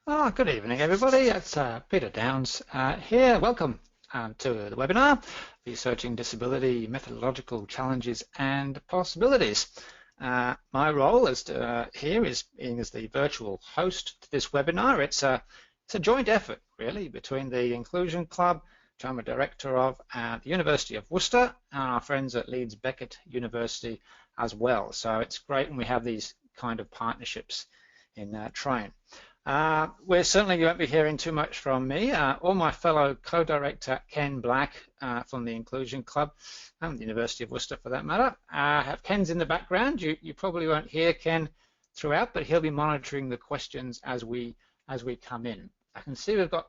Good evening, everybody. It's Peter Downs here. Welcome to the webinar, Researching Disability, Methodological Challenges and Possibilities. My role here is being as the virtual host to this webinar. It's a joint effort, really, between the Inclusion Club, which I'm a director of, at the University of Worcester, and our friends at Leeds Beckett University as well. So it's great when we have these kind of partnerships in train. You won't be hearing too much from me or my fellow co-director Ken Black from the Inclusion Club and the University of Worcester for that matter. Ken's in the background. You probably won't hear Ken throughout, but he'll be monitoring the questions as we come in. I can see we've got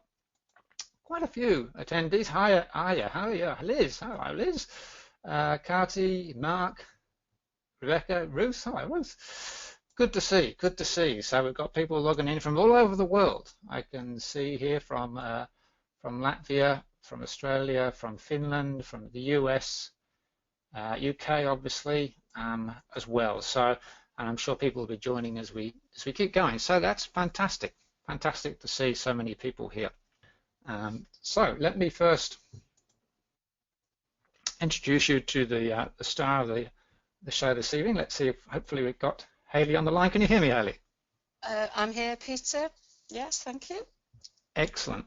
quite a few attendees. Hiya, Liz. Hello, Liz. Carty, Mark, Rebecca, Ruth. Hello, Ruth. Good to see. So we've got people logging in from all over the world. I can see here from Latvia, from Australia, from Finland, from the US, UK obviously as well. So, and I'm sure people will be joining as we keep going. So that's fantastic to see so many people here. So let me first introduce you to the star of the show this evening. Let's see if hopefully we've got Hayley on the line. Can you hear me, Hayley? I'm here, Peter. Yes, thank you. Excellent.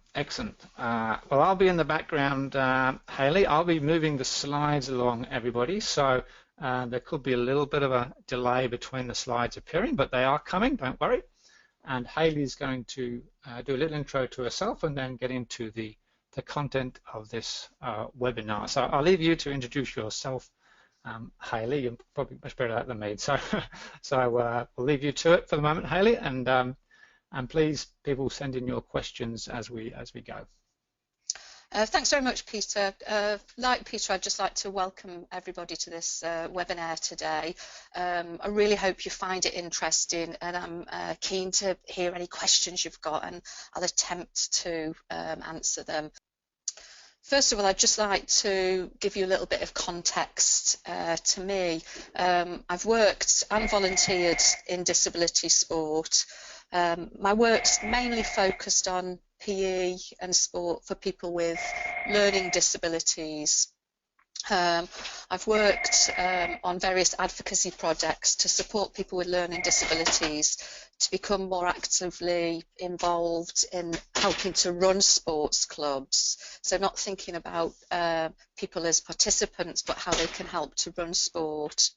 Well, I'll be in the background, Hayley. I'll be moving the slides along, everybody. So there could be a little bit of a delay between the slides appearing, but they are coming, don't worry. And Hayley's going to do a little intro to herself and then get into the content of this webinar. So I'll leave you to introduce yourself. Hayley, you're probably much better at that than me, so we'll leave you to it for the moment, Hayley, and please, people, send in your questions as we go. Thanks very much, Peter. Like Peter, I'd just like to welcome everybody to this webinar today. I really hope you find it interesting, and I'm keen to hear any questions you've got, and I'll attempt to answer them. First of all, I'd just like to give you a little bit of context to me. I've worked and volunteered in disability sport. My work's mainly focused on PE and sport for people with learning disabilities. I've worked on various advocacy projects to support people with learning disabilities to become more actively involved in helping to run sports clubs. So not thinking about people as participants, but how they can help to run sport.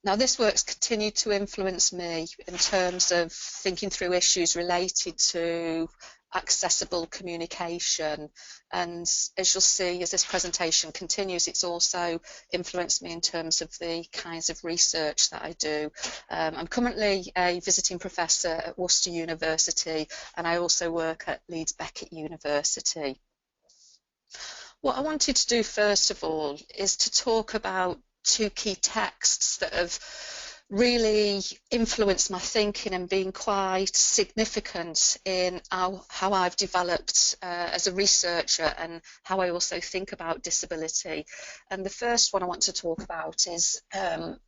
Now, this work's continued to influence me in terms of thinking through issues related to accessible communication, and as you'll see as this presentation continues, it's also influenced me in terms of the kinds of research that I do. I'm currently a visiting professor at Worcester University, and I also work at Leeds Beckett University. What I wanted to do first of all is to talk about two key texts that have really influenced my thinking and been quite significant in how I've developed as a researcher and how I also think about disability. And the first one I want to talk about is a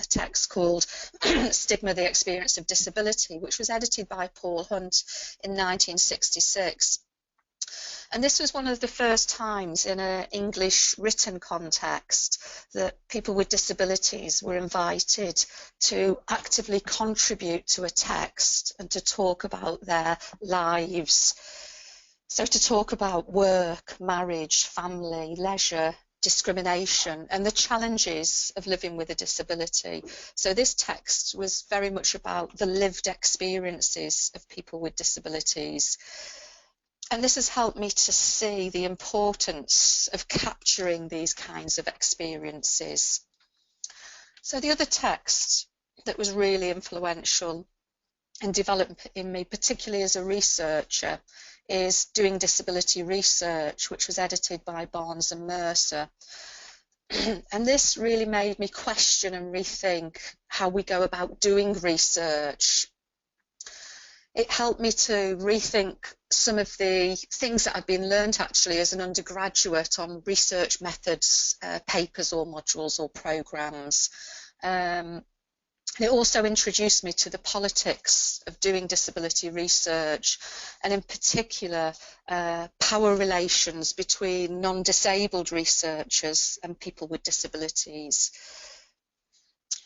text called Stigma, the Experience of Disability, which was edited by Paul Hunt in 1966. And this was one of the first times in an English written context that people with disabilities were invited to actively contribute to a text and to talk about their lives. So to talk about work, marriage, family, leisure, discrimination, and the challenges of living with a disability. So this text was very much about the lived experiences of people with disabilities. And this has helped me to see the importance of capturing these kinds of experiences. So the other text that was really influential in developing me, particularly as a researcher, is Doing Disability Research, which was edited by Barnes and Mercer. And this really made me question and rethink how we go about doing research. It helped me to rethink some of the things that I'd been learned actually as an undergraduate on research methods, papers or modules or programs. It also introduced me to the politics of doing disability research, and in particular power relations between non-disabled researchers and people with disabilities.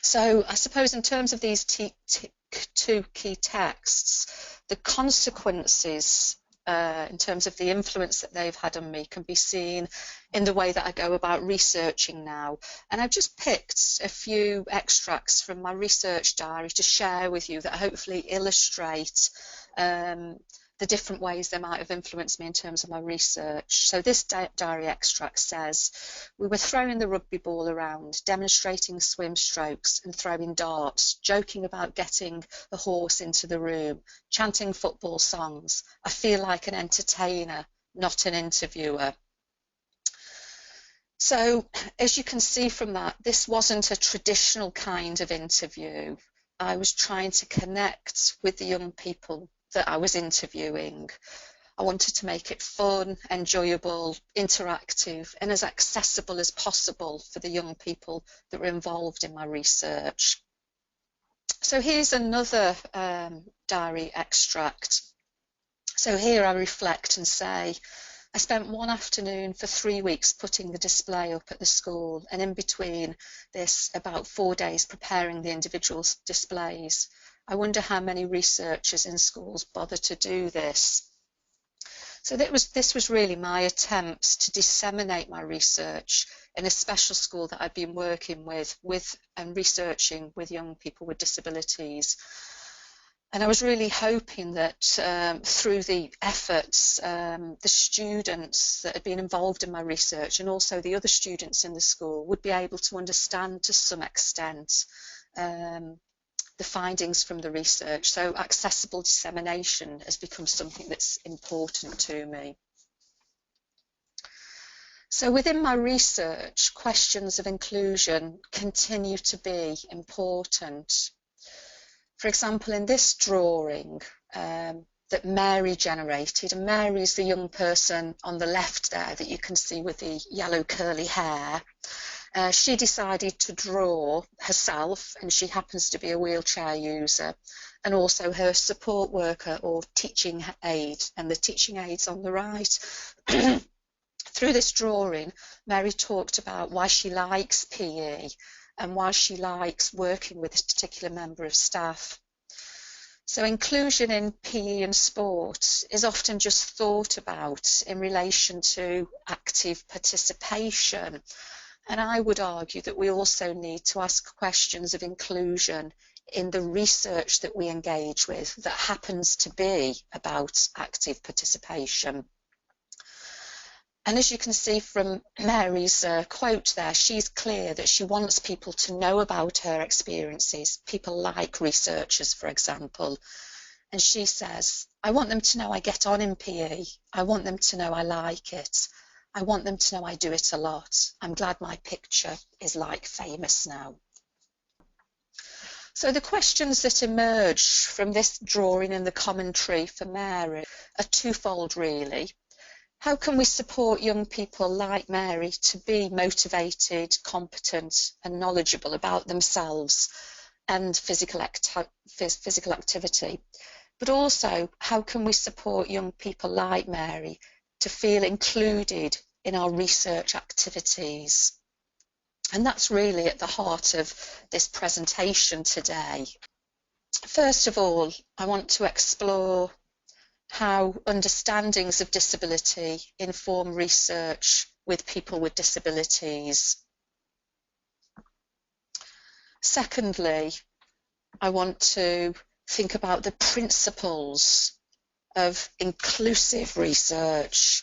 So I suppose in terms of these two key texts, the consequences in terms of the influence that they've had on me can be seen in the way that I go about researching now. And I've just picked a few extracts from my research diary to share with you that hopefully illustrate the different ways they might have influenced me in terms of my research. So this diary extract says, we were throwing the rugby ball around, demonstrating swim strokes and throwing darts, joking about getting a horse into the room, chanting football songs. I feel like an entertainer, not an interviewer. So as you can see from that, this wasn't a traditional kind of interview. I was trying to connect with the young people that I was interviewing. I wanted to make it fun, enjoyable, interactive, and as accessible as possible for the young people that were involved in my research. So here's another diary extract. So here I reflect and say, I spent one afternoon for 3 weeks putting the display up at the school, and in between this, about 4 days preparing the individual displays. I wonder how many researchers in schools bother to do this. So this was really my attempt to disseminate my research in a special school that I've been working with and researching with young people with disabilities. And I was really hoping that through the efforts, the students that had been involved in my research and also the other students in the school would be able to understand to some extent the findings from the research. So accessible dissemination has become something that's important to me. So within my research, questions of inclusion continue to be important. For example, in this drawing that Mary generated, and Mary is the young person on the left there that you can see with the yellow curly hair. She decided to draw herself, and she happens to be a wheelchair user, and also her support worker or teaching aide, and the teaching aide's on the right. Through this drawing, Mary talked about why she likes PE and why she likes working with this particular member of staff. So inclusion in PE and sport is often just thought about in relation to active participation. And I would argue that we also need to ask questions of inclusion in the research that we engage with that happens to be about active participation. And as you can see from Mary's quote there, she's clear that she wants people to know about her experiences, people like researchers, for example. And she says, I want them to know I get on in PE. I want them to know I like it. I want them to know I do it a lot. I'm glad my picture is like famous now. So the questions that emerge from this drawing and the commentary for Mary are twofold, really. How can we support young people like Mary to be motivated, competent and knowledgeable about themselves and physical activity? But also, how can we support young people like Mary to feel included in our research activities? And that's really at the heart of this presentation today. First of all, I want to explore how understandings of disability inform research with people with disabilities. Secondly, I want to think about the principles of inclusive research.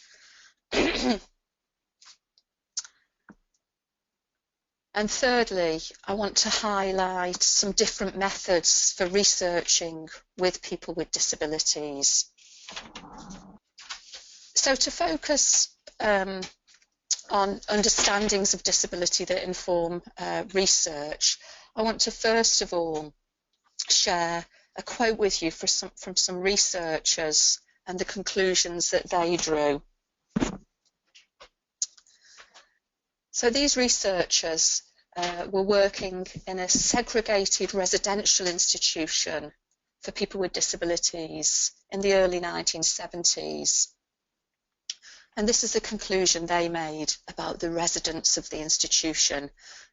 And thirdly, I want to highlight some different methods for researching with people with disabilities. So to focus on understandings of disability that inform research, I want to first of all share a quote with you from some researchers and the conclusions that they drew. So these researchers were working in a segregated residential institution for people with disabilities in the early 1970s. And this is the conclusion they made about the residents of the institution.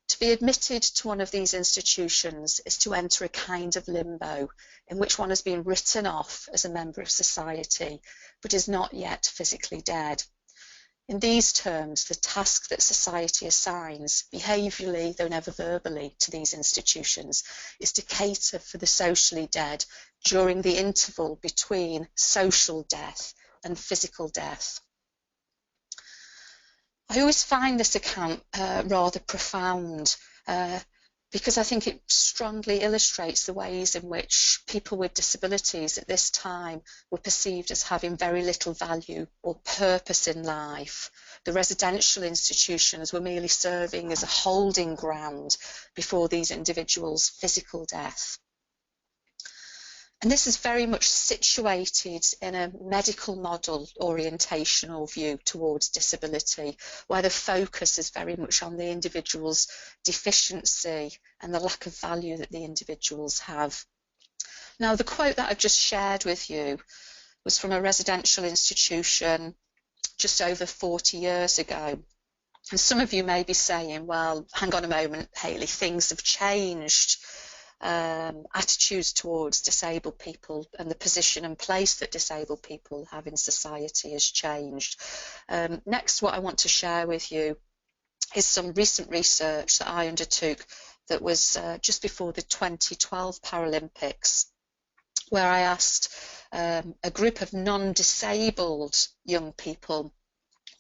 To be admitted to one of these institutions is to enter a kind of limbo in which one has been written off as a member of society, but is not yet physically dead. In these terms, the task that society assigns, behaviourally though never verbally, to these institutions is to cater for the socially dead during the interval between social death and physical death. I always find this account rather profound because I think it strongly illustrates the ways in which people with disabilities at this time were perceived as having very little value or purpose in life. The residential institutions were merely serving as a holding ground before these individuals' physical death. And this is very much situated in a medical model orientational view towards disability, where the focus is very much on the individual's deficiency and the lack of value that the individuals have. Now, the quote that I've just shared with you was from a residential institution just over 40 years ago. And some of you may be saying, well, hang on a moment, Hayley, things have changed. Attitudes towards disabled people and the position and place that disabled people have in society has changed. Next, what I want to share with you is some recent research that I undertook that was just before the 2012 Paralympics, where I asked a group of non-disabled young people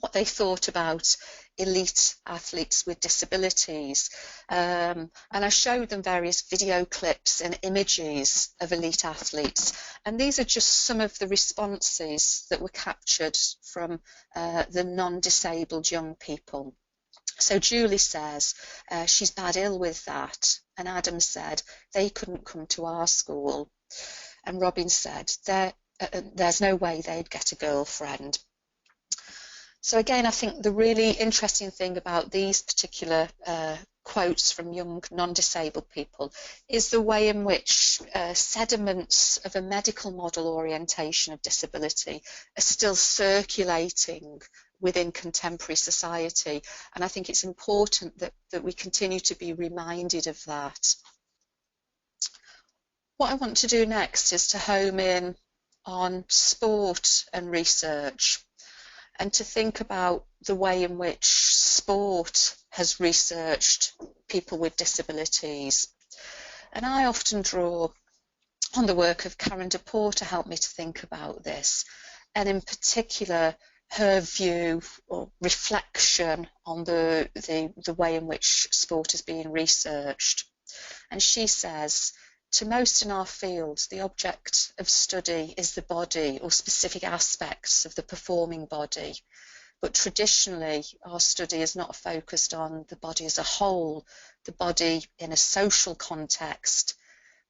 what they thought about elite athletes with disabilities. And I showed them various video clips and images of elite athletes. And these are just some of the responses that were captured from the non-disabled young people. So Julie says she's bad ill with that. And Adam said they couldn't come to our school. And Robin said there's no way they'd get a girlfriend. So again, I think the really interesting thing about these particular quotes from young non-disabled people is the way in which sediments of a medical model orientation of disability are still circulating within contemporary society. And I think it's important that we continue to be reminded of that. What I want to do next is to home in on sport and research, and to think about the way in which sport has researched people with disabilities. And I often draw on the work of Karen DePore to help me to think about this, and in particular her view or reflection on the way in which sport is being researched. And she says, to most in our field, the object of study is the body or specific aspects of the performing body. But traditionally, our study is not focused on the body as a whole, the body in a social context,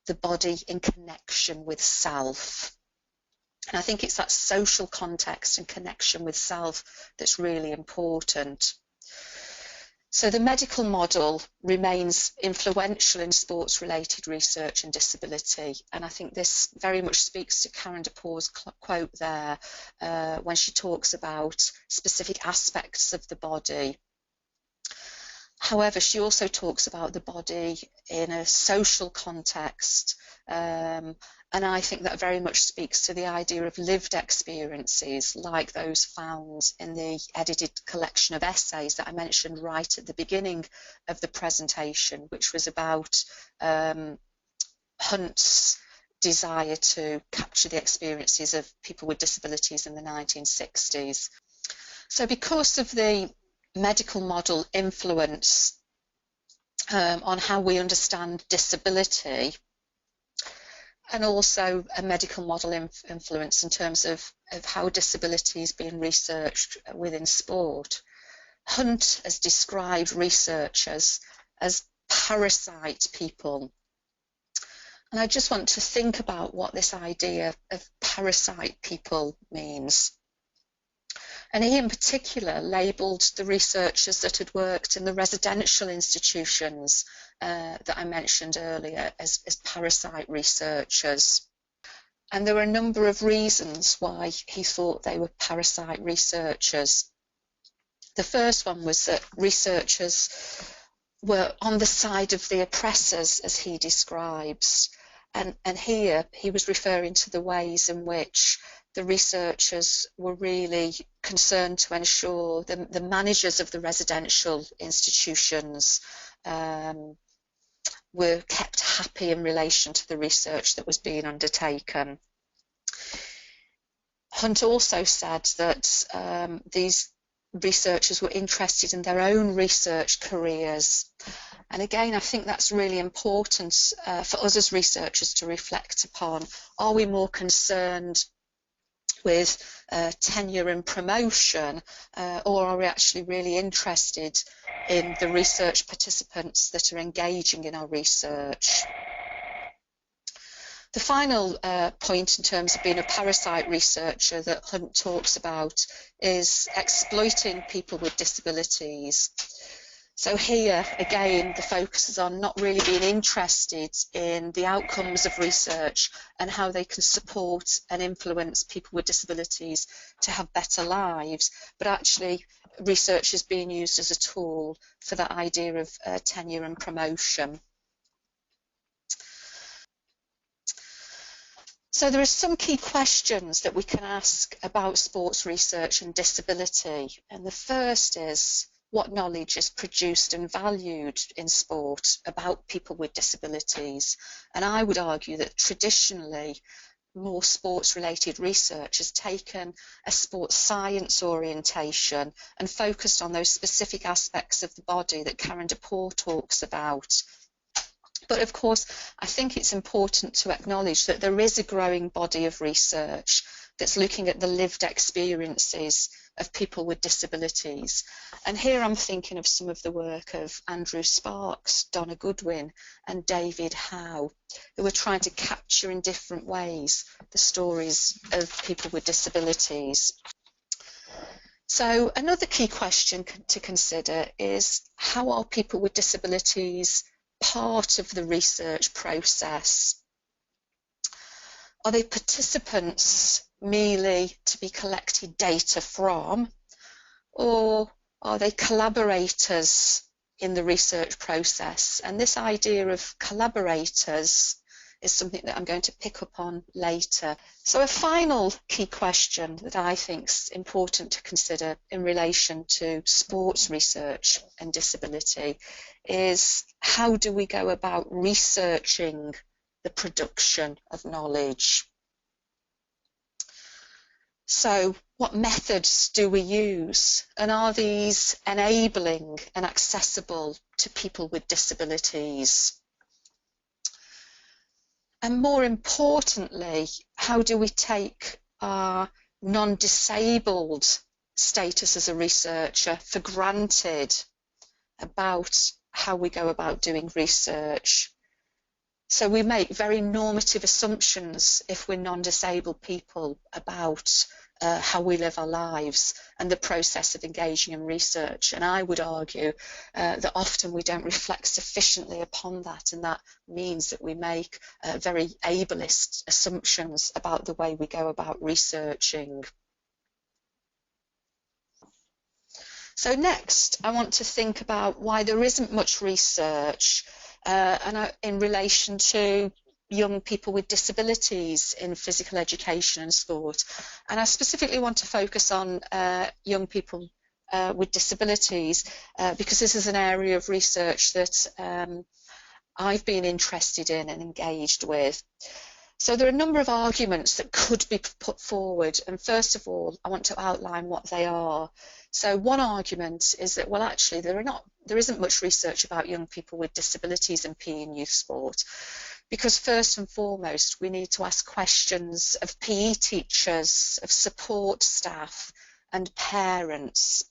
the body in connection with self. And I think it's that social context and connection with self that's really important. So the medical model remains influential in sports-related research and disability, and I think this very much speaks to Karen DePore's quote there when she talks about specific aspects of the body. However, she also talks about the body in a social context, and I think that very much speaks to the idea of lived experiences like those found in the edited collection of essays that I mentioned right at the beginning of the presentation, which was about Hunt's desire to capture the experiences of people with disabilities in the 1960s. So because of the medical model influence on how we understand disability, and also a medical model influence in terms of how disability is being researched within sport, Hunt has described researchers as parasite people. And I just want to think about what this idea of parasite people means. And he in particular labelled the researchers that had worked in the residential institutions that I mentioned earlier as parasite researchers. And there were a number of reasons why he thought they were parasite researchers. The first one was that researchers were on the side of the oppressors, as he describes. And here he was referring to the ways in which the researchers were really concerned to ensure the managers of the residential institutions were kept happy in relation to the research that was being undertaken. Hunt also said that these researchers were interested in their own research careers. And again, I think that's really important for us as researchers to reflect upon. Are we more concerned with tenure and promotion, or are we actually really interested in the research participants that are engaging in our research? The final point in terms of being a parasite researcher that Hunt talks about is exploiting people with disabilities. So here, again, the focus is on not really being interested in the outcomes of research and how they can support and influence people with disabilities to have better lives, but actually research is being used as a tool for that idea of tenure and promotion. So there are some key questions that we can ask about sports research and disability. And the first is, what knowledge is produced and valued in sport about people with disabilities? And I would argue that traditionally, more sports-related research has taken a sports science orientation and focused on those specific aspects of the body that Karen DePore talks about. But of course, I think it's important to acknowledge that there is a growing body of research that's looking at the lived experiences of people with disabilities. And here I'm thinking of some of the work of Andrew Sparks, Donna Goodwin and David Howe, who are trying to capture in different ways the stories of people with disabilities. So another key question to consider is, how are people with disabilities part of the research process? Are they participants merely to be collected data from, or are they collaborators in the research process? And this idea of collaborators is something that I'm going to pick up on later. So a final key question that I think is important to consider in relation to sports research and disability is, how do we go about researching the production of knowledge? So what methods do we use, and are these enabling and accessible to people with disabilities? And more importantly, how do we take our non-disabled status as a researcher for granted about how we go about doing research? So we make very normative assumptions if we're non-disabled people about how we live our lives and the process of engaging in research. And I would argue that often we don't reflect sufficiently upon that, and that means that we make very ableist assumptions about the way we go about researching. So next, I want to think about why there isn't much research in relation to young people with disabilities in physical education and sport. And I specifically want to focus on young people with disabilities because this is an area of research that I've been interested in and engaged with. So there are a number of arguments that could be put forward, and first of all I want to outline what they are. So one argument is that, well, actually there isn't much research about young people with disabilities in PE and youth sport, because first and foremost we need to ask questions of PE teachers, of support staff and parents.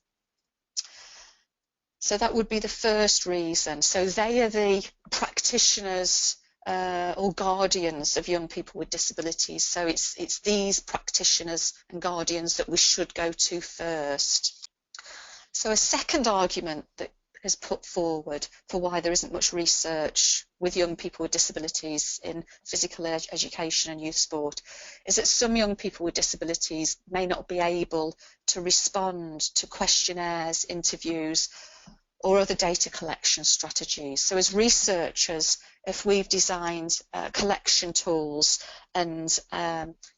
So that would be the first reason. So they are the practitioners or guardians of young people with disabilities. So it's these practitioners and guardians that we should go to first. So a second argument that is put forward for why there isn't much research with young people with disabilities in physical education and youth sport is that some young people with disabilities may not be able to respond to questionnaires, interviews, or other data collection strategies. So as researchers, if we've designed collection tools and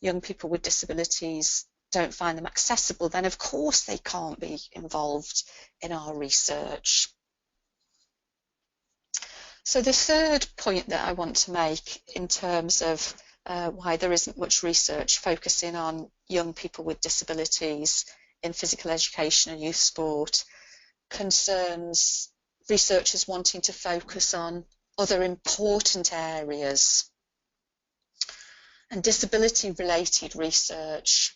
young people with disabilities don't find them accessible, then of course they can't be involved in our research. So the third point that I want to make in terms of why there isn't much research focusing on young people with disabilities in physical education and youth sport concerns researchers wanting to focus on other important areas. And disability-related research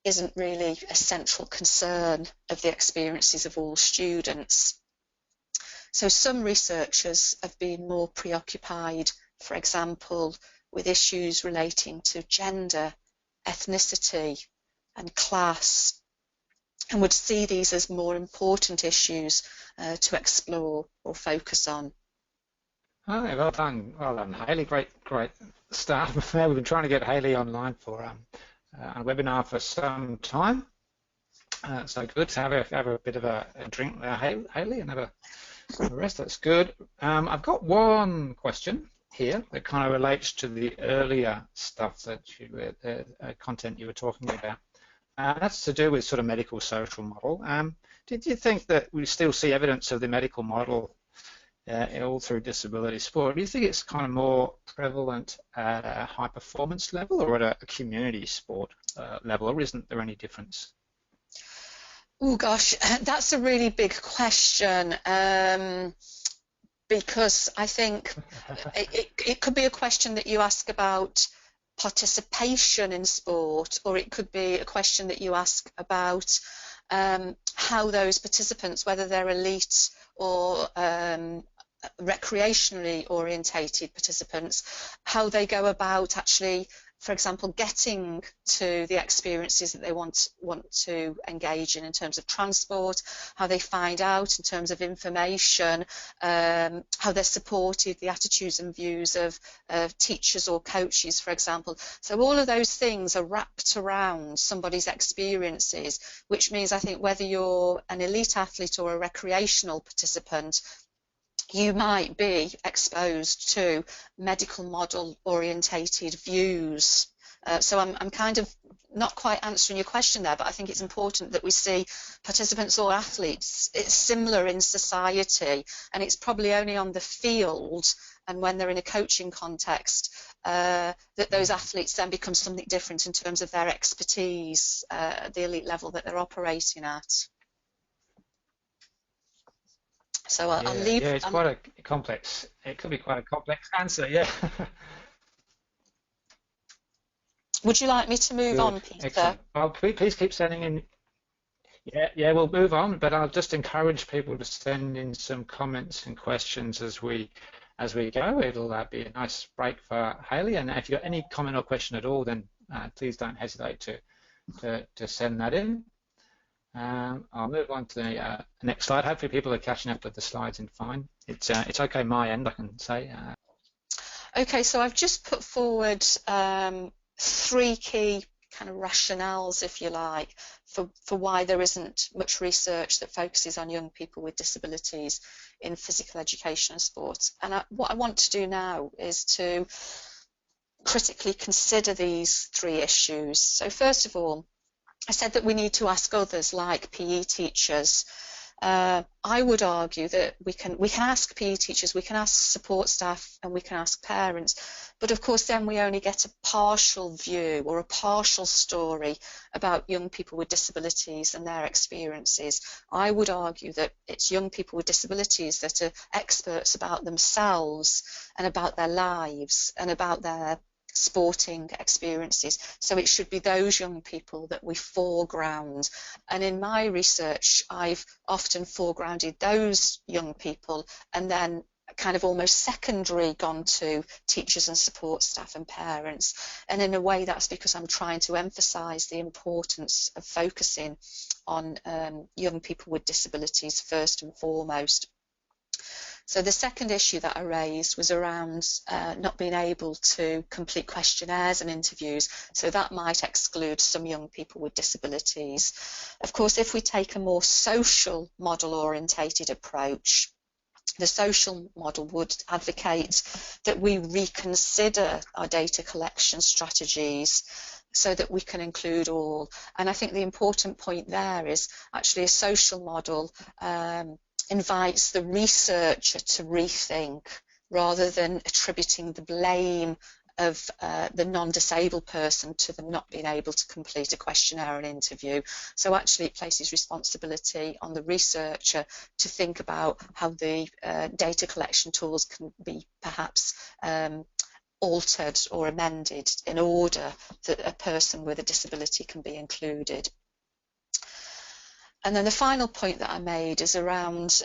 isn't really a central concern of the experiences of all students. So some researchers have been more preoccupied, for example, with issues relating to gender, ethnicity, and class, and would see these as more important issues to explore or focus on. Oh, well done, Hayley. Great start. We've been trying to get Hayley online for a webinar for some time. So good to have a bit of a drink there, Hayley, and have a rest. That's good. I've got one question here that kind of relates to the earlier stuff that content you were talking about. That's to do with sort of medical social model. Did you think that we still see evidence of the medical model all through disability sport? Do you think it's kind of more prevalent at a high performance level or at a community sport level, or isn't there any difference? Oh gosh, that's a really big question, because I think it could be a question that you ask about participation in sport, or it could be a question that you ask about how those participants, whether they're elite or recreationally orientated participants, how they go about actually, for example, getting to the experiences that they want to engage in terms of transport, how they find out in terms of information, how they're supported, the attitudes and views of teachers or coaches, for example. So all of those things are wrapped around somebody's experiences, which means I think whether you're an elite athlete or a recreational participant, you might be exposed to medical model orientated views. So I'm kind of not quite answering your question there, but I think it's important that we see participants or athletes, it's similar in society, and it's probably only on the field and when they're in a coaching context that those athletes then become something different in terms of their expertise at the elite level that they're operating at. So I'll leave. Yeah, it's quite a complex. It could be quite a complex answer. Yeah. Would you like me to move on, Peter? Excellent. Well, please keep sending in. Yeah, we'll move on, but I'll just encourage people to send in some comments and questions as we go. It'll be a nice break for Hayley, and if you've got any comment or question at all, then please don't hesitate to send that in. I'll move on to the next slide. Hopefully people are catching up with the slides and fine. It's okay my end, I can say. Okay, so I've just put forward 3 key kind of rationales, if you like, for why there isn't much research that focuses on young people with disabilities in physical education and sport. And what I want to do now is to critically consider these 3 issues. So first of all, I said that we need to ask others, like PE teachers. I would argue that we can ask PE teachers, we can ask support staff, and we can ask parents, but of course then we only get a partial view or a partial story about young people with disabilities and their experiences. I would argue that it's young people with disabilities that are experts about themselves and about their lives and about their sporting experiences. So it should be those young people that we foreground. And in my research, I've often foregrounded those young people and then kind of almost secondary gone to teachers and support staff and parents. And in a way, that's because I'm trying to emphasise the importance of focusing on young people with disabilities first and foremost. So the second issue that I raised was around not being able to complete questionnaires and interviews, so that might exclude some young people with disabilities. Of course, if we take a more social model orientated approach, the social model would advocate that we reconsider our data collection strategies so that we can include all. And I think the important point there is actually a social model invites the researcher to rethink rather than attributing the blame of the non-disabled person to them not being able to complete a questionnaire and interview. So actually it places responsibility on the researcher to think about how the data collection tools can be perhaps altered or amended in order that a person with a disability can be included. And then the final point that I made is around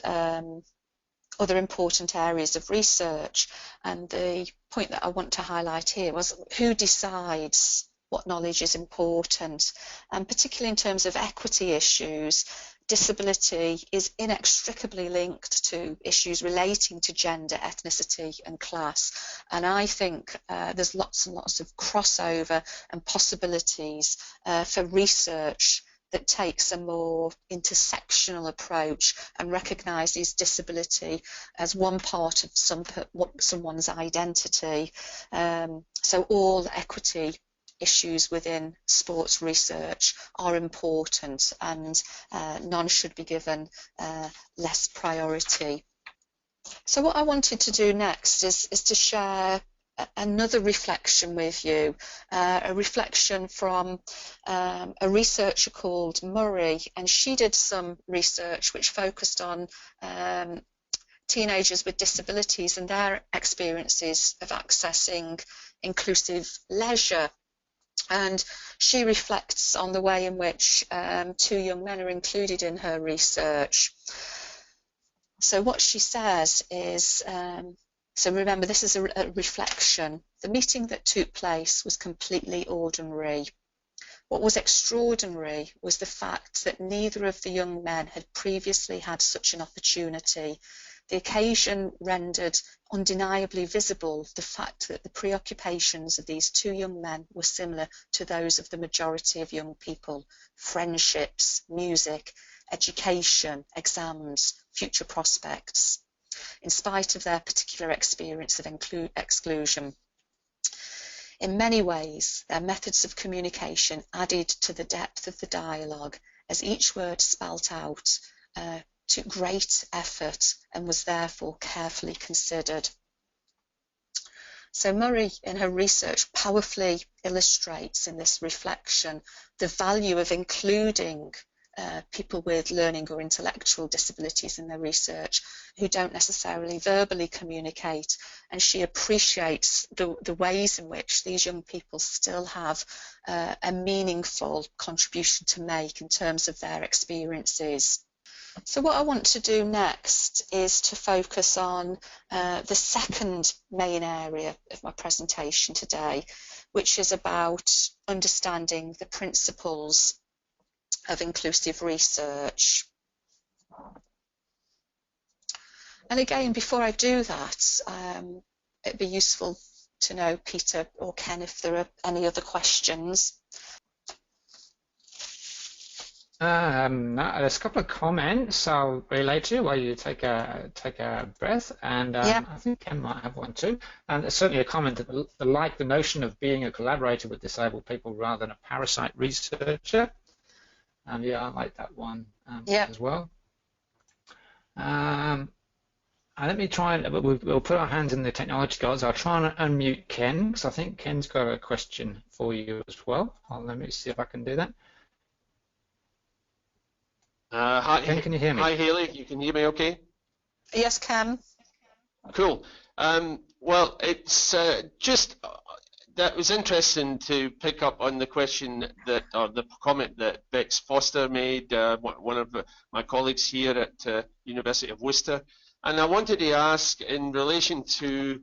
other important areas of research, and the point that I want to highlight here was who decides what knowledge is important, and particularly in terms of equity issues, disability is inextricably linked to issues relating to gender, ethnicity and class, and I think there's lots and lots of crossover and possibilities for research that takes a more intersectional approach and recognises disability as one part of someone's identity. So all equity issues within sports research are important, and none should be given less priority. So what I wanted to do next is to share another reflection with you, a reflection from a researcher called Murray, and she did some research which focused on teenagers with disabilities and their experiences of accessing inclusive leisure. And she reflects on the way in which two young men are included in her research. So what she says is, so remember, this is a reflection. The meeting that took place was completely ordinary. What was extraordinary was the fact that neither of the young men had previously had such an opportunity. The occasion rendered undeniably visible the fact that the preoccupations of these two young men were similar to those of the majority of young people: friendships, music, education, exams, future prospects, in spite of their particular experience of exclusion. In many ways, their methods of communication added to the depth of the dialogue, as each word spelt out took great effort and was therefore carefully considered. So Murray, in her research, powerfully illustrates in this reflection the value of including people with learning or intellectual disabilities in their research who don't necessarily verbally communicate, and she appreciates the ways in which these young people still have a meaningful contribution to make in terms of their experiences. So what I want to do next is to focus on the second main area of my presentation today, which is about understanding the principles of inclusive research. And again, before I do that, it'd be useful to know, Peter or Ken, if there are any other questions. There's a couple of comments I'll relay to while you take a breath, and Yeah. I think Ken might have one too. And there's certainly a comment that like the notion of being a collaborator with disabled people rather than a parasite researcher. And yeah, I like that one as well. And let me try and we'll put our hands in the technology gods. I'll try and unmute Ken, because I think Ken's got a question for you as well. Let me see if I can do that. Hi, Ken, can you hear me? Hi, Hayley. You can hear me okay? Yes, Ken. Cool. Well, it's just that was interesting to pick up on the question that, or the comment that Bex Foster made, one of my colleagues here at University of Worcester, And I wanted to ask, in relation to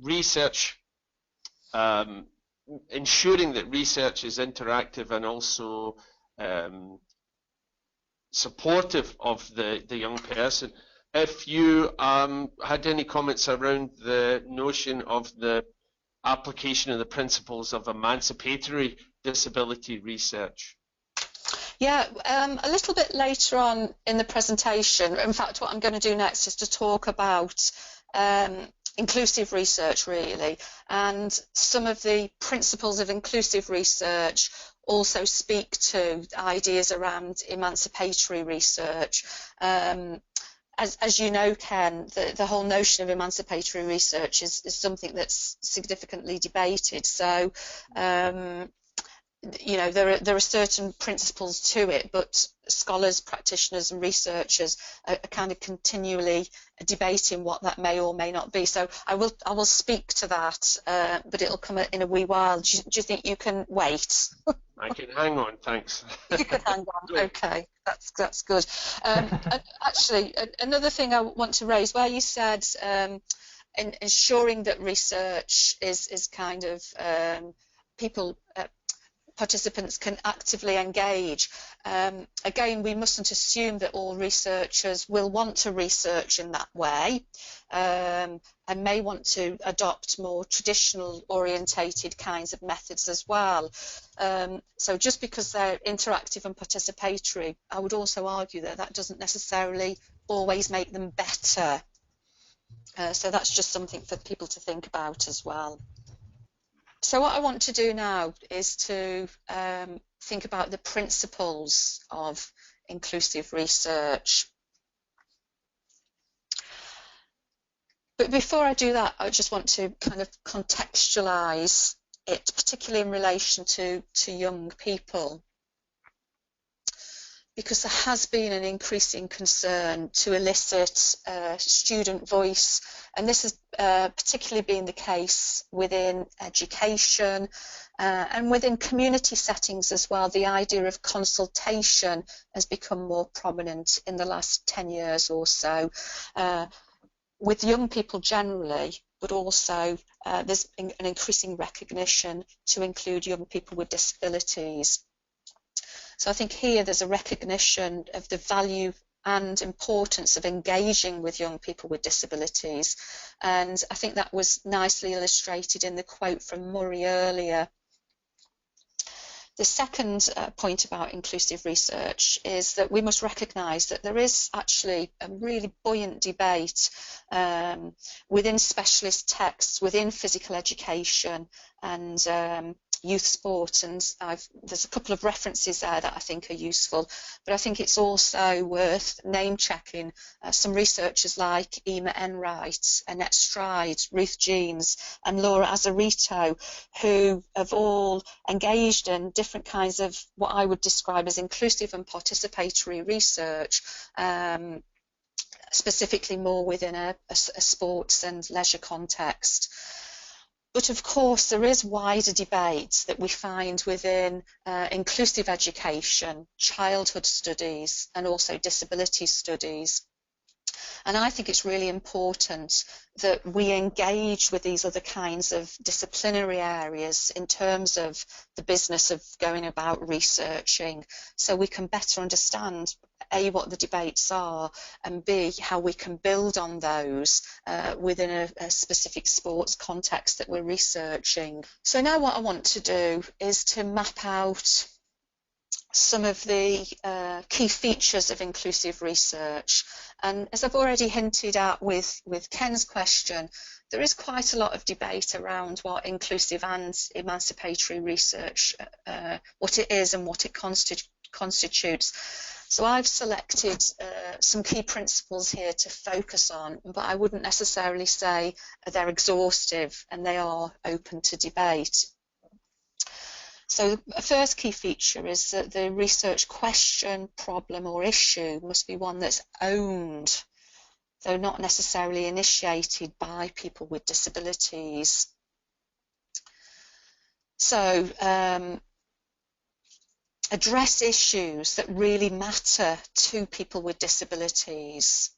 research, ensuring that research is interactive and also supportive of the young person, if you had any comments around the notion of the application of the principles of emancipatory disability research. Yeah, a little bit later on in the presentation, in fact what I'm going to do next is to talk about inclusive research really, and some of the principles of inclusive research also speak to ideas around emancipatory research. As you know, Ken, the whole notion of emancipatory research is something that's significantly debated. So, you know, there are certain principles to it, but scholars, practitioners and researchers are kind of continually debating what that may or may not be. So I will speak to that, but it'll come in a wee while. Do you think you can wait? I can hang on, thanks. You can hang on, okay, that's good. Actually, another thing I want to raise, where you said ensuring that research is kind of participants can actively engage. Again, we mustn't assume that all researchers will want to research in that way and may want to adopt more traditional orientated kinds of methods as well. So just because they're interactive and participatory, I would also argue that that doesn't necessarily always make them better. So that's just something for people to think about as well. So what I want to do now is to think about the principles of inclusive research. But before I do that, I just want to kind of contextualize it, particularly in relation to young people, because there has been an increasing concern to elicit student voice, and this has particularly been the case within education and within community settings as well. The idea of consultation has become more prominent in the last 10 years or so, with young people generally, but also there's an increasing recognition to include young people with disabilities. So I think here there's a recognition of the value and importance of engaging with young people with disabilities. And I think that was nicely illustrated in the quote from Murray earlier. The second point about inclusive research is that we must recognise that there is actually a really buoyant debate within specialist texts, within physical education and youth sport, and there's a couple of references there that I think are useful, but I think it's also worth name checking some researchers like Emma Enright, Annette Stride, Ruth Jeans and Laura Azarito, who have all engaged in different kinds of what I would describe as inclusive and participatory research, specifically more within a sports and leisure context. But of course, there is wider debate that we find within inclusive education, childhood studies, and also disability studies. And I think it's really important that we engage with these other kinds of disciplinary areas in terms of the business of going about researching, so we can better understand A, what the debates are, and B, how we can build on those within a specific sports context that we're researching. So now what I want to do is to map out some of the key features of inclusive research. And as I've already hinted at with Ken's question, there is quite a lot of debate around what inclusive and emancipatory research, what it is and what it constitutes. So I've selected some key principles here to focus on, but I wouldn't necessarily say they're exhaustive, and they are open to debate. So a first key feature is that the research question, problem or issue must be one that's owned, though not necessarily initiated by people with disabilities. So address issues that really matter to people with disabilities.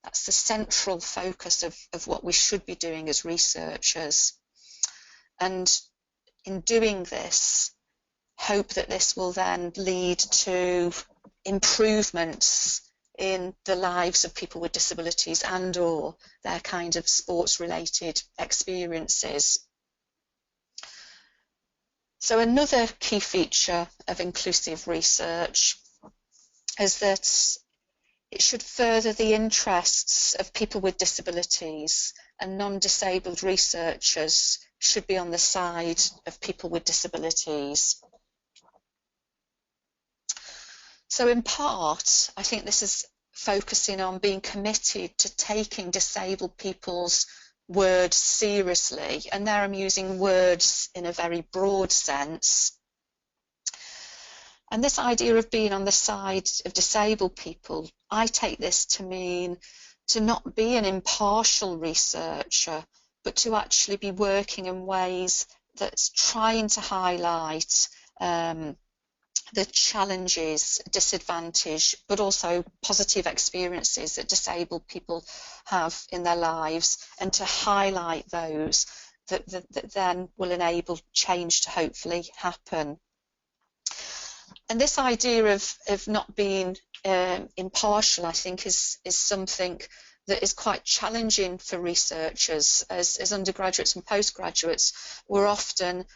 That's the central focus of what we should be doing as researchers. And in doing this, hope that this will then lead to improvements in the lives of people with disabilities and or their kind of sports-related experiences. So another key feature of inclusive research is that it should further the interests of people with disabilities, and non-disabled researchers should be on the side of people with disabilities. So in part, I think this is focusing on being committed to taking disabled people's words seriously, and there I'm using words in a very broad sense. And this idea of being on the side of disabled people, I take this to mean to not be an impartial researcher, but to actually be working in ways that's trying to highlight the challenges, disadvantage, but also positive experiences that disabled people have in their lives, and to highlight those that then will enable change to hopefully happen. And this idea of not being impartial, I think, is something that is quite challenging for researchers. As undergraduates and postgraduates, we're often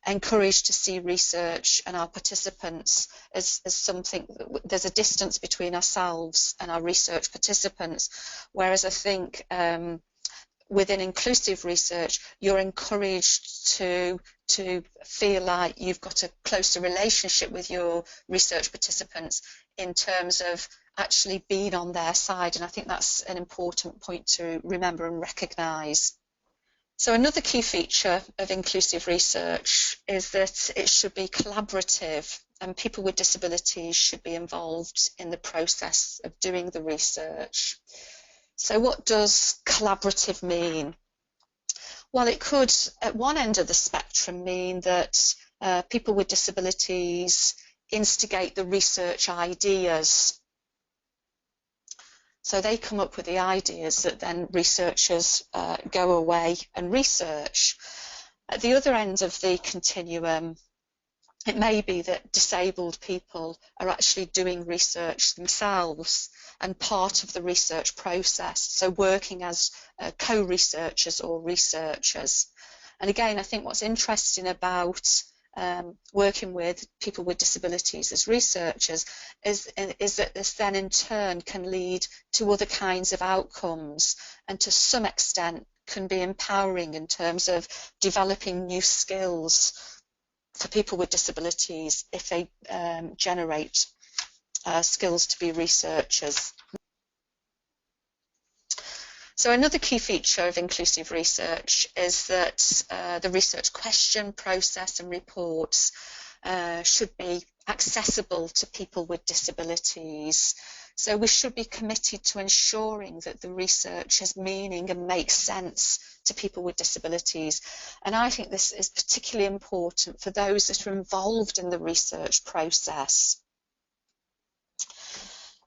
encouraged to see research and our participants as something, there's a distance between ourselves and our research participants, whereas I think within inclusive research, you're encouraged to feel like you've got a closer relationship with your research participants in terms of actually being on their side, and I think that's an important point to remember and recognise. So another key feature of inclusive research is that it should be collaborative, and people with disabilities should be involved in the process of doing the research. So what does collaborative mean? Well, it could, at one end of the spectrum, mean that people with disabilities instigate the research ideas. So they come up with the ideas that then researchers go away and research. At the other end of the continuum, it may be that disabled people are actually doing research themselves and part of the research process, so working as co-researchers or researchers. And again, I think what's interesting about working with people with disabilities as researchers is that this then in turn can lead to other kinds of outcomes, and to some extent can be empowering in terms of developing new skills for people with disabilities if they generate skills to be researchers. So another key feature of inclusive research is that the research question, process and reports should be accessible to people with disabilities. So we should be committed to ensuring that the research has meaning and makes sense to people with disabilities. And I think this is particularly important for those that are involved in the research process.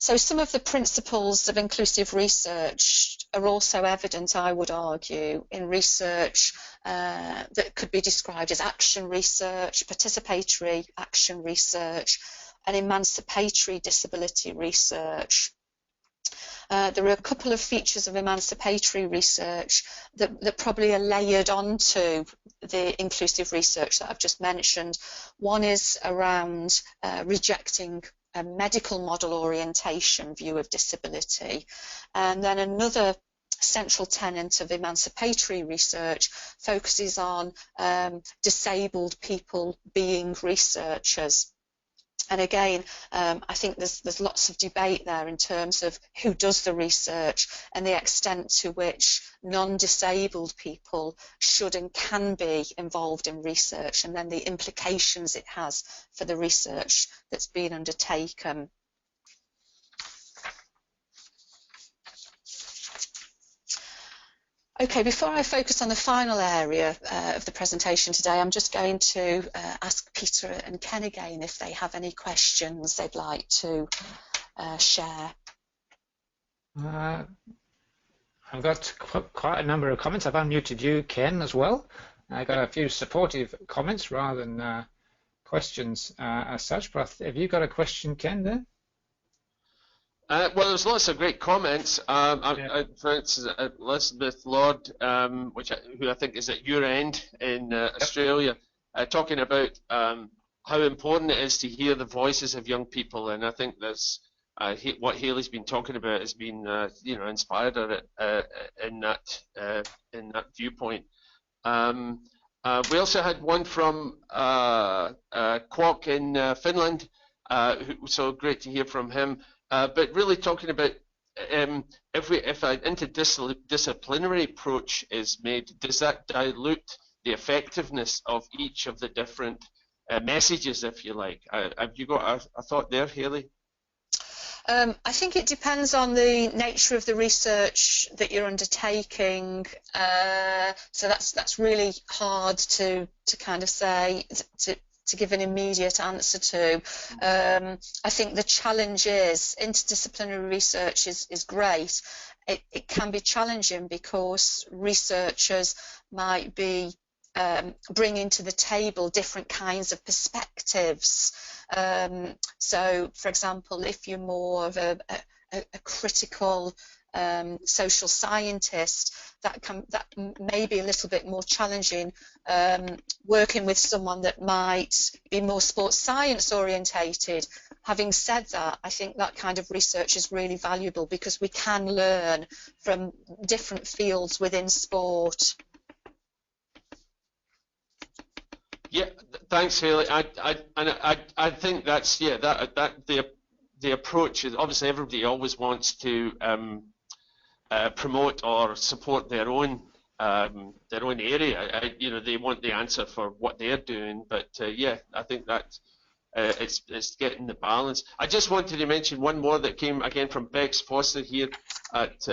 So some of the principles of inclusive research are also evident, I would argue, in research that could be described as action research, participatory action research, and emancipatory disability research. There are a couple of features of emancipatory research that probably are layered onto the inclusive research that I've just mentioned. One is around rejecting a medical model orientation view of disability, and then another central tenet of emancipatory research focuses on disabled people being researchers. And again, I think there's lots of debate there in terms of who does the research and the extent to which non-disabled people should and can be involved in research, and then the implications it has for the research that's been undertaken. Okay, before I focus on the final area of the presentation today, I'm just going to ask Peter and Ken again if they have any questions they'd like to share. Uh, I've got quite a number of comments. I've unmuted you, Ken, as well. I got a few supportive comments rather than questions as such. But have you got a question, Ken, there? Well, there's lots of great comments. For instance, Elizabeth Lord, who I think is at your end in Australia, talking about how important it is to hear the voices of young people, and I think that's what Hayley's been talking about has been, inspired her in that viewpoint. We also had one from Kwok in Finland, so great to hear from him. But really talking about if an interdisciplinary approach is made, does that dilute the effectiveness of each of the different messages, if you like? Have you got a thought there, Hayley? I think it depends on the nature of the research that you're undertaking. So that's really hard to kind of say, to give an immediate answer to. I think the challenge is interdisciplinary research is great. It can be challenging because researchers might be bringing to the table different kinds of perspectives. So, for example, if you're more of a critical social scientist, that may be a little bit more challenging. Working with someone that might be more sports science orientated. Having said that, I think that kind of research is really valuable because we can learn from different fields within sport. Yeah, thanks, Hayley. I think that's the approach is obviously everybody always wants to promote or support their own area. They want the answer for what they're doing, but I think that it's getting the balance. I just wanted to mention one more that came again from Bex Foster here at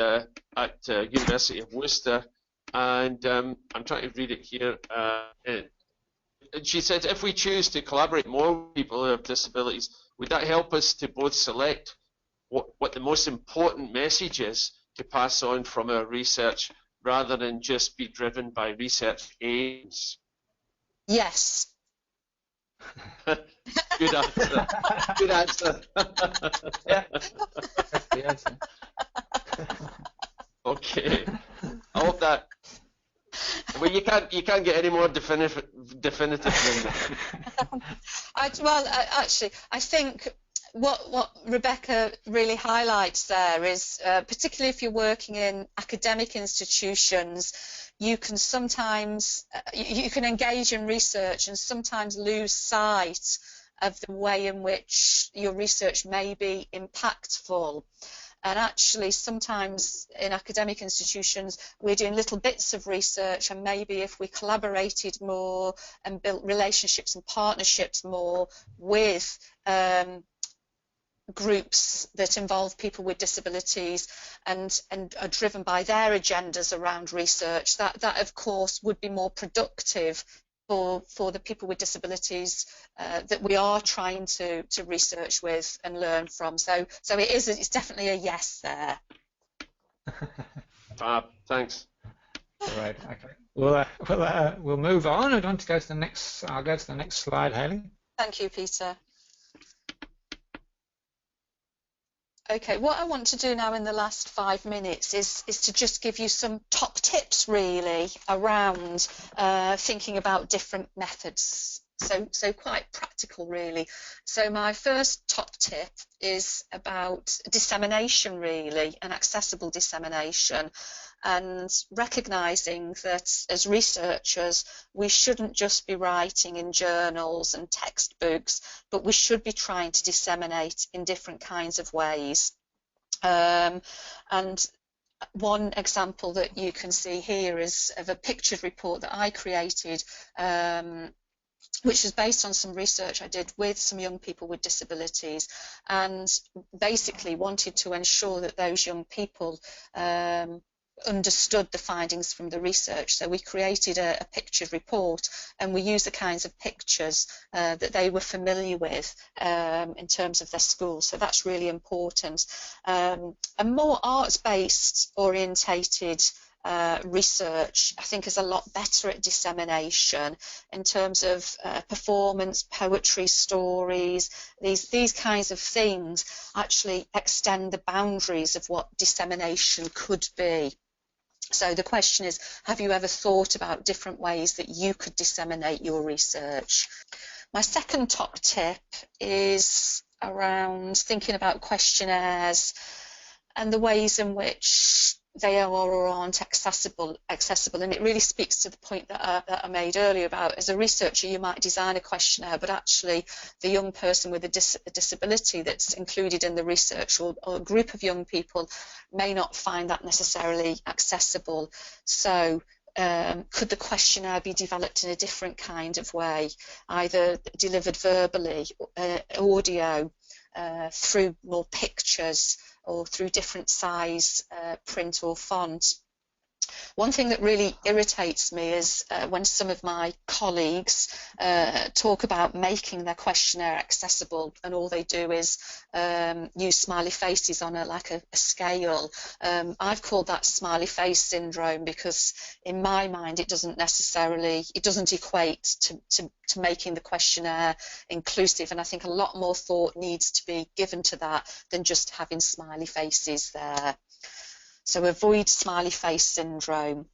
University of Worcester, and I'm trying to read it here. She said, if we choose to collaborate more with people who have disabilities, would that help us to both select what the most important message is to pass on from our research rather than just be driven by research aims? Yes. Good answer. Good answer. Yeah, that's the answer. Okay. I hope that. Well, you can't get any more definitive than that. Actually, I think what Rebecca really highlights there is, particularly if you're working in academic institutions, you can sometimes you can engage in research and sometimes lose sight of the way in which your research may be impactful. And actually, sometimes in academic institutions, we're doing little bits of research, and maybe if we collaborated more and built relationships and partnerships more with groups that involve people with disabilities and are driven by their agendas around research, that of course would be more productive for the people with disabilities that we are trying to research with and learn from. So it's definitely a yes there. Thanks. All right. Okay. We'll move on. I want to go to the next. I'll go to the next slide, Hayley. Thank you, Peter. Okay, what I want to do now in the last 5 minutes is to just give you some top tips really around thinking about different methods. So quite practical really. So my first top tip is about dissemination really, and accessible dissemination, and recognising that as researchers we shouldn't just be writing in journals and textbooks, but we should be trying to disseminate in different kinds of ways. And one example that you can see here is of a pictured report that I created, which was based on some research I did with some young people with disabilities, and basically wanted to ensure that those young people understood the findings from the research. So we created a pictured report, and we used the kinds of pictures that they were familiar with in terms of their school. So that's really important. A more arts-based orientated research, I think, is a lot better at dissemination in terms of performance, poetry, stories. These kinds of things actually extend the boundaries of what dissemination could be. So the question is, have you ever thought about different ways that you could disseminate your research? My second top tip is around thinking about questionnaires and the ways in which they are or aren't accessible, and it really speaks to the point that I made earlier about, as a researcher, you might design a questionnaire, but actually the young person with a disability that's included in the research, or a group of young people, may not find that necessarily accessible. So could the questionnaire be developed in a different kind of way, either delivered verbally, audio, through more pictures, or through different size print or font? One thing that really irritates me is when some of my colleagues talk about making their questionnaire accessible, and all they do is use smiley faces on a scale. I've called that smiley face syndrome, because in my mind it doesn't equate to making the questionnaire inclusive, and I think a lot more thought needs to be given to that than just having smiley faces there. So avoid smiley face syndrome.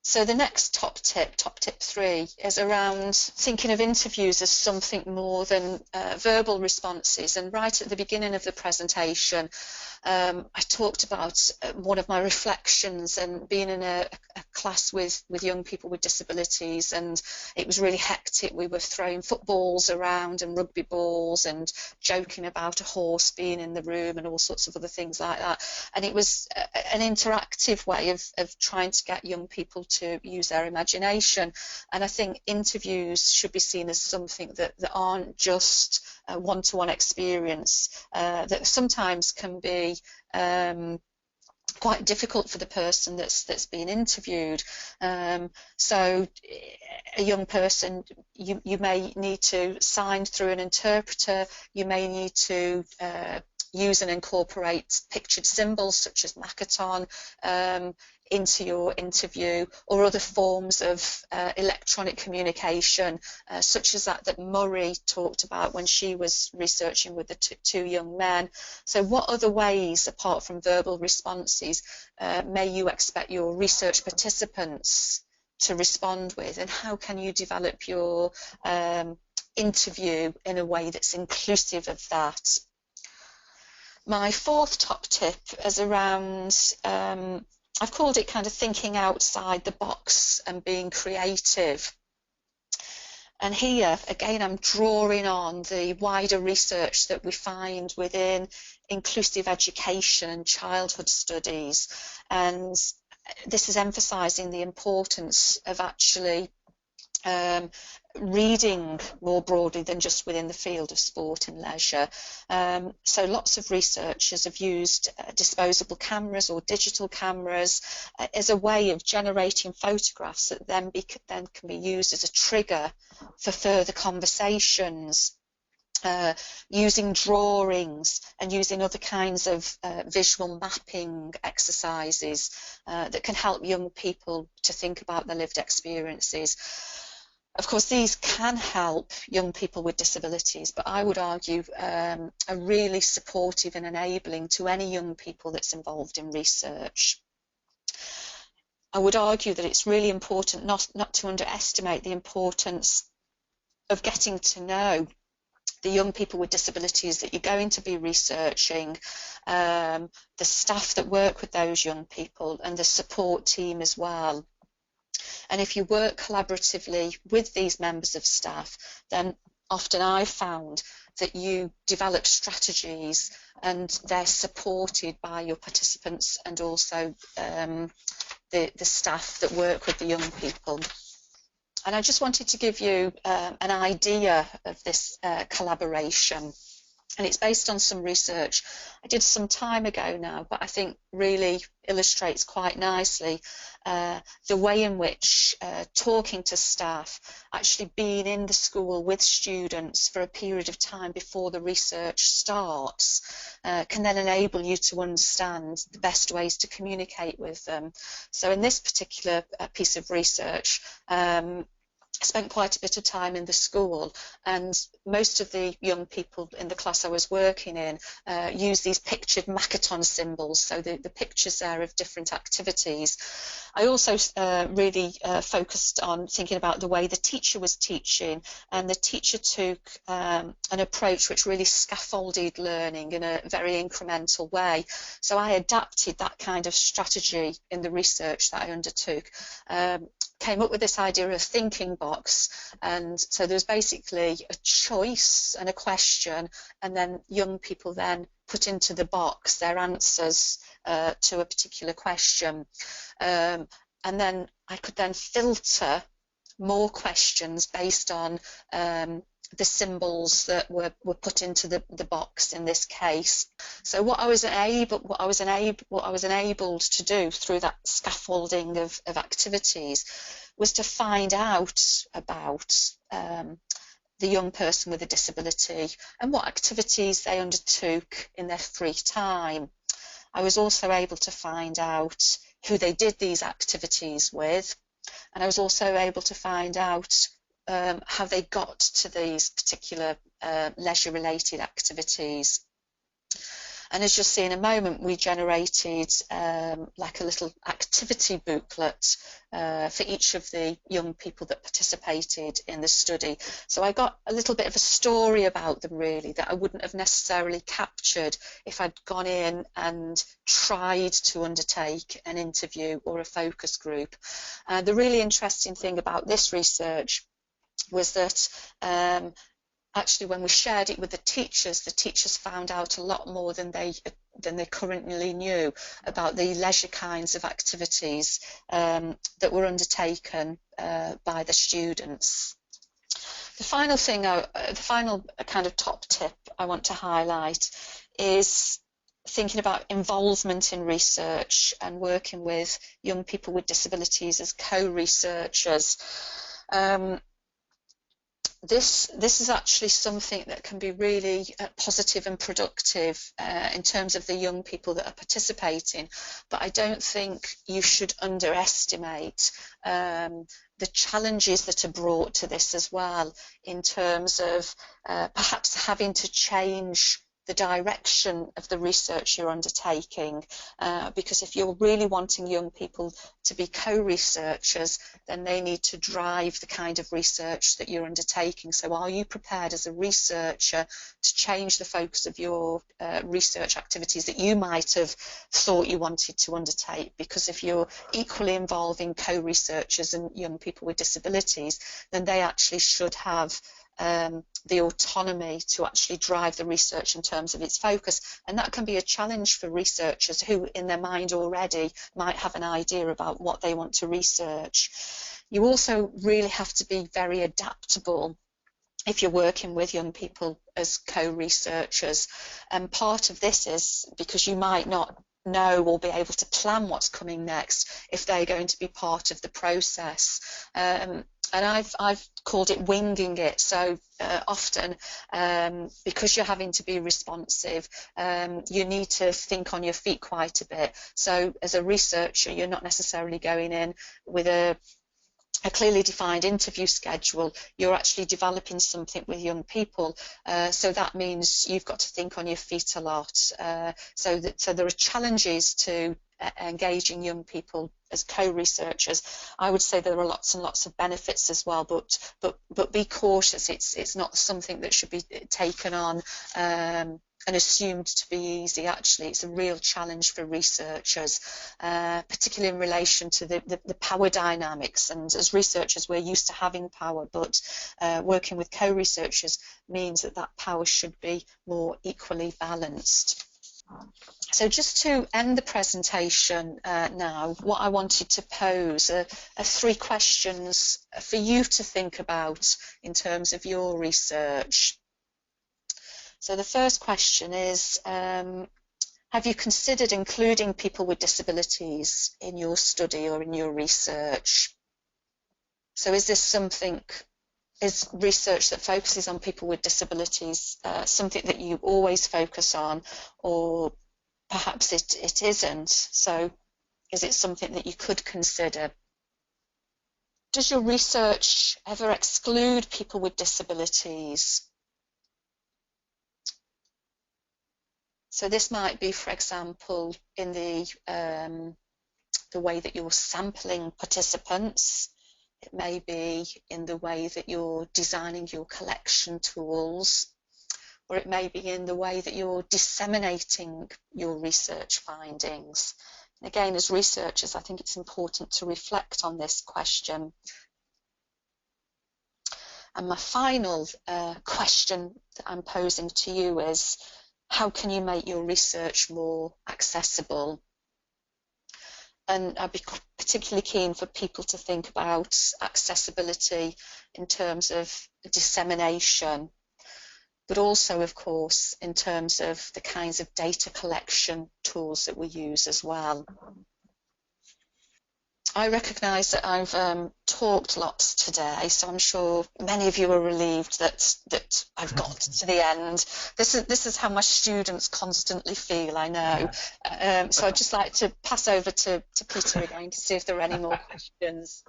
So the next top tip 3, is around thinking of interviews as something more than verbal responses. And right at the beginning of the presentation, I talked about one of my reflections and being in a class with young people with disabilities, and it was really hectic. We were throwing footballs around and rugby balls and joking about a horse being in the room and all sorts of other things like that. And it was an interactive way of trying to get young people to use their imagination. And I think interviews should be seen as something that aren't just a one-to-one experience, that sometimes can be quite difficult for the person that's being interviewed. So a young person, you may need to sign through an interpreter, you may need to use and incorporate pictured symbols such as Makaton into your interview, or other forms of electronic communication, such as that Murray talked about when she was researching with the two young men. So what other ways, apart from verbal responses, may you expect your research participants to respond with, and how can you develop your interview in a way that's inclusive of that? My fourth top tip is around, I've called it kind of thinking outside the box and being creative. And here, again, I'm drawing on the wider research that we find within inclusive education and childhood studies. And this is emphasising the importance of actually reading more broadly than just within the field of sport and leisure. So lots of researchers have used disposable cameras or digital cameras as a way of generating photographs that then can be used as a trigger for further conversations. Using drawings and using other kinds of visual mapping exercises that can help young people to think about their lived experiences. Of course, these can help young people with disabilities, but I would argue are really supportive and enabling to any young people that's involved in research. I would argue that it's really important not to underestimate the importance of getting to know the young people with disabilities that you're going to be researching, the staff that work with those young people, and the support team as well. And if you work collaboratively with these members of staff, then often I've found that you develop strategies and they're supported by your participants and also the staff that work with the young people. And I just wanted to give you an idea of this collaboration. And it's based on some research I did some time ago now, but I think really illustrates quite nicely the way in which talking to staff, actually being in the school with students for a period of time before the research starts, can then enable you to understand the best ways to communicate with them. So in this particular piece of research, I spent quite a bit of time in the school, and most of the young people in the class I was working in use these pictured Makaton symbols, so the pictures there of different activities. I also really focused on thinking about the way the teacher was teaching, and the teacher took an approach which really scaffolded learning in a very incremental way. So I adapted that kind of strategy in the research that I undertook. Came up with this idea of thinking box, and so there's basically a choice and a question, and then young people then put into the box their answers to a particular question, and then I could then filter more questions based on the symbols that were put into the box in this case. So what I was enabled to do through that scaffolding of activities was to find out about the young person with a disability and what activities they undertook in their free time. I was also able to find out who they did these activities with, and I was also able to find out how they got to these particular leisure-related activities. And as you'll see in a moment, we generated like a little activity booklet for each of the young people that participated in the study. So I got a little bit of a story about them, really, that I wouldn't have necessarily captured if I'd gone in and tried to undertake an interview or a focus group. The really interesting thing about this research was that actually when we shared it with the teachers found out a lot more than they currently knew about the leisure kinds of activities that were undertaken by the students. The final thing, the final kind of top tip I want to highlight is thinking about involvement in research and working with young people with disabilities as co-researchers. This is actually something that can be really positive and productive in terms of the young people that are participating, but I don't think you should underestimate the challenges that are brought to this as well, in terms of perhaps having to change the direction of the research you're undertaking, because if you're really wanting young people to be co-researchers, then they need to drive the kind of research that you're undertaking. So are you prepared as a researcher to change the focus of your research activities that you might have thought you wanted to undertake? Because if you're equally involving co-researchers and young people with disabilities, then they actually should have the autonomy to actually drive the research in terms of its focus, and that can be a challenge for researchers who in their mind already might have an idea about what they want to research. You also really have to be very adaptable if you're working with young people as co-researchers, and part of this is because you might not know or be able to plan what's coming next if they're going to be part of the process. And I've called it winging it. So often, because you're having to be responsive, you need to think on your feet quite a bit. So as a researcher, you're not necessarily going in with a clearly defined interview schedule. You're actually developing something with young people, so that means you've got to think on your feet a lot. So there are challenges to engaging young people as co-researchers. I would say there are lots and lots of benefits as well, but be cautious. It's not something that should be taken on and assumed to be easy. Actually, it's a real challenge for researchers, particularly in relation to the power dynamics. And as researchers, we're used to having power, but working with co-researchers means that power should be more equally balanced. So just to end the presentation now, what I wanted to pose are 3 questions for you to think about in terms of your research. So the first question is, have you considered including people with disabilities in your study or in your research? So is research that focuses on people with disabilities something that you always focus on, or perhaps it isn't? So is it something that you could consider? Does your research ever exclude people with disabilities? So this might be, for example, in the way that you're sampling participants. It may be in the way that you're designing your collection tools, or it may be in the way that you're disseminating your research findings. And again, as researchers, I think it's important to reflect on this question. And my final question that I'm posing to you is, how can you make your research more accessible? And I'd be particularly keen for people to think about accessibility in terms of dissemination, but also, of course, in terms of the kinds of data collection tools that we use as well. I recognise that I've talked lots today, so I'm sure many of you are relieved that I've got to the end. This is how my students constantly feel, I know. So I'd just like to pass over to Peter again to see if there are any more questions.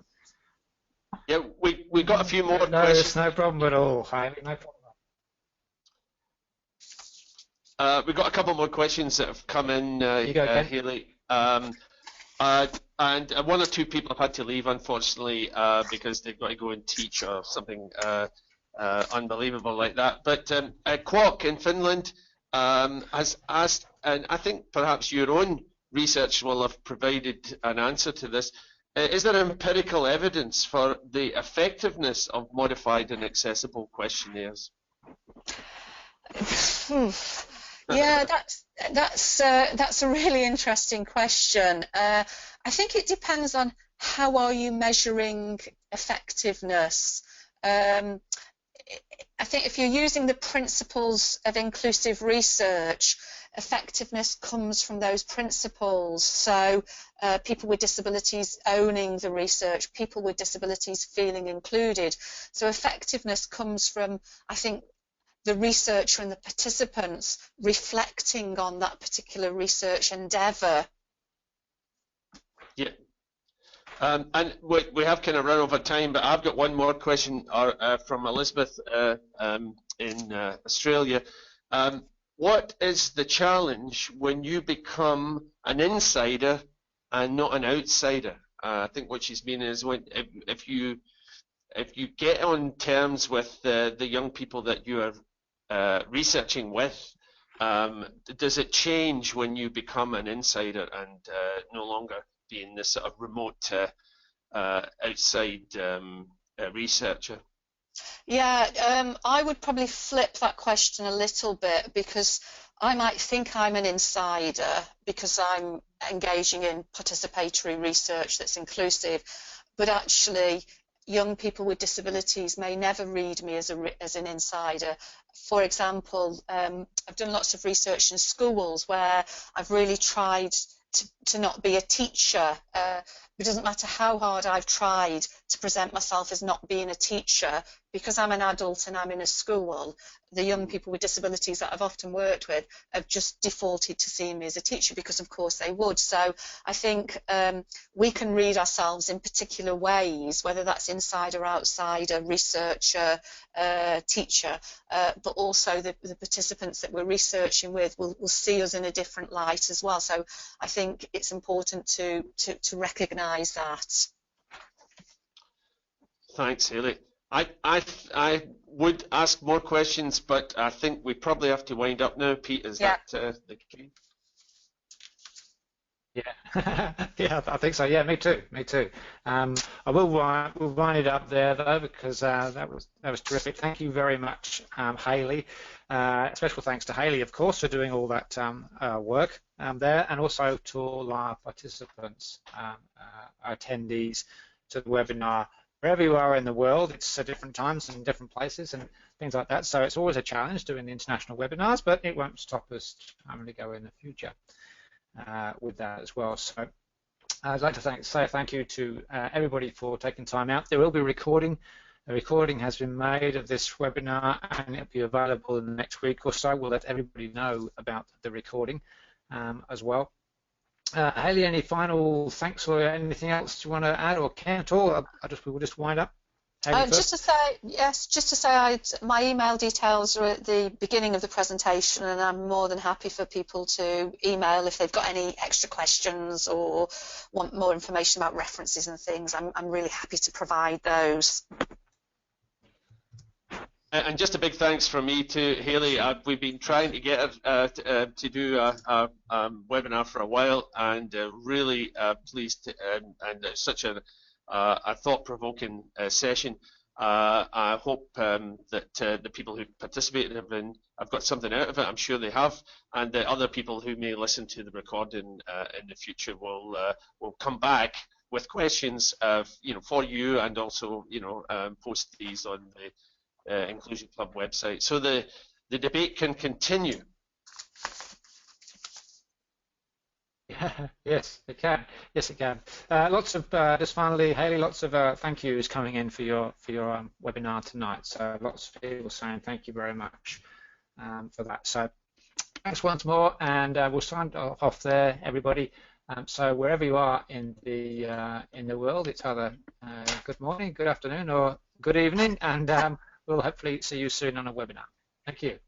Yeah, we got a few more No, questions. it's no problem at all, Hayley, no problem. We've got a couple more questions that have come in, Hayley. And one or two people have had to leave, unfortunately, because they've got to go and teach or something unbelievable like that. But Kwok in Finland has asked, and I think perhaps your own research will have provided an answer to this, is there empirical evidence for the effectiveness of modified and accessible questionnaires? Yeah, that's a really interesting question. I think it depends on how are you measuring effectiveness. I think if you're using the principles of inclusive research, effectiveness comes from those principles. So people with disabilities owning the research, people with disabilities feeling included. So effectiveness comes from, I think, the researcher and the participants reflecting on that particular research endeavour. Yeah, and we have kind of run over time, but I've got one more question from Elizabeth in Australia. What is the challenge when you become an insider and not an outsider? I think what she's meaning is if you get on terms with the young people that you are researching with, does it change when you become an insider and no longer being this sort of remote outside researcher? Yeah, I would probably flip that question a little bit, because I might think I'm an insider because I'm engaging in participatory research that's inclusive, but actually young people with disabilities may never read me as an insider. For example, I've done lots of research in schools where I've really tried to not be a teacher. It doesn't matter how hard I've tried to present myself as not being a teacher, because I'm an adult and I'm in a school. The young people with disabilities that I've often worked with have just defaulted to seeing me as a teacher, because of course they would. So I think we can read ourselves in particular ways, whether that's insider, outsider, researcher, teacher, but also the participants that we're researching with will see us in a different light as well. So I think it's important to recognise that. Thanks, Hayley. I would ask more questions, but I think we probably have to wind up now. Pete, is that the case? Yeah, yeah, I think so. Yeah, me too. Me too. I will we'll wind it up there though, because that was terrific. Thank you very much, Hayley. Special thanks to Hayley, of course, for doing all that work there, and also to all our participants, our attendees to the webinar wherever you are in the world, it's at different times and different places and things like that. So it's always a challenge doing the international webinars, but it won't stop us trying to go in the future with that as well. So I'd like to say thank you to everybody for taking time out. There will be recording. A recording has been made of this webinar and it'll be available in the next week or so. We'll let everybody know about the recording as well. Hayley, any final thanks or anything else you want to add, or can at all? We'll just wind up. Just to say, yes, my email details are at the beginning of the presentation, and I'm more than happy for people to email if they've got any extra questions or want more information about references and things. I'm really happy to provide those. And just a big thanks from me to Hayley. We've been trying to get her to do a webinar for a while, and really pleased to, and such a thought-provoking session. I hope that the people who participated have got something out of it. I'm sure they have, and the other people who may listen to the recording in the future will come back with questions, for you, and also post these on the Inclusion Club website, so the debate can continue. Yeah, yes, it can. Yes, it can. Lots of just finally, Hayley, lots of thank yous coming in for your webinar tonight. So lots of people saying thank you very much for that. So thanks once more, and we'll sign off there, everybody. So wherever you are in the world, it's either good morning, good afternoon, or good evening, and we'll hopefully see you soon on a webinar. Thank you.